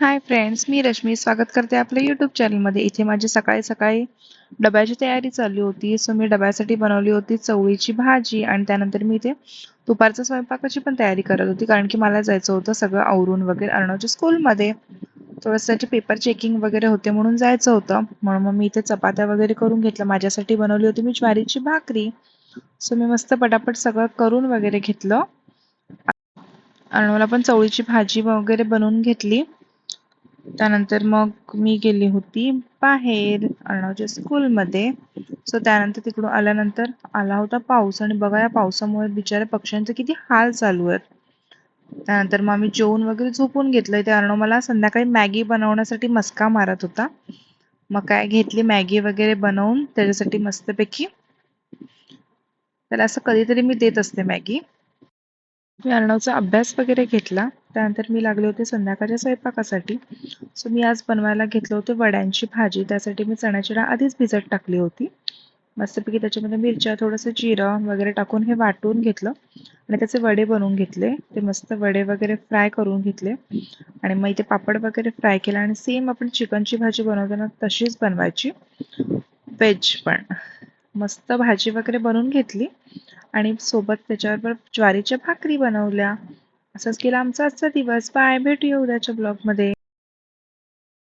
Hi friends, मी रश्मी स्वागत करते आपल्या यूट्यूब चॅनलमध्ये. इथे माझी सकाळी सकाळी डब्याची तयारी चालू होती. सो मी डब्यासाठी बनवली होती चवळीची भाजी आणि त्यानंतर मी इथे दुपारच्या स्वयंपाकाची पण तयारी करत होती, कारण की मला जायचं होतं सगळं आवरून वगैरे अर्णवच्या स्कूलमध्ये. थोडंसं त्याचे पेपर चेकिंग वगैरे होते म्हणून जायचं होतं. म्हणून मग मी इथे चपात्या वगैरे करून घेतल्या. माझ्यासाठी बनवली होती मी ज्वारीची भाकरी. सो मी मस्त पटापट सगळं करून वगैरे घेतलं. अर्णवला पण चवळीची भाजी वगैरे बनवून घेतली. त्यानंतर मग मी गेली होती बाहेर अर्णवच्या स्कूलमध्ये. सो त्यानंतर तिकडून आल्यानंतर आला होता पाऊस आणि बघा या पावसामुळे बिचाऱ्या पक्ष्यांचे किती हाल चालू आहेत. त्यानंतर मग आम्ही जेवून वगैरे झोपून घेतलंय. ते अर्णव मला संध्याकाळी मॅगी बनवण्यासाठी मस्का मारत होता. मग काय घेतली मॅगी वगैरे बनवून त्याच्यासाठी मस्तपैकी. त्याला असं कधीतरी मी देत असते मॅगी. मी अर्णवचा अभ्यास वगैरे घेतला. त्यानंतर मी लागले होते संध्याकाळच्या स्वयंपाकासाठी. सो मी आज बनवायला घेतलं होतं वड्यांची भाजी. त्यासाठी मी चण्याची डाळ आधीच भिजत टाकली होती. मस्तपैकी त्याच्यामध्ये मिरच्या, थोडंसं जिरं वगैरे टाकून हे वाटून घेतलं आणि त्याचे वडे बनवून घेतले. ते मस्त वडे वगैरे फ्राय करून घेतले आणि मग इथे पापड वगैरे फ्राय केला आणि सेम आपण चिकनची भाजी बनवताना तशीच बनवायची, व्हेज पण. मस्त भाजी वगैरे बनवून घेतली आणि सोबत त्याच्याबरोबर ज्वारीच्या भाकरी बनवल्या. असंच केला आमचा आजचा दिवस. बाय, भेटूया उद्याच्या ब्लॉगमध्ये.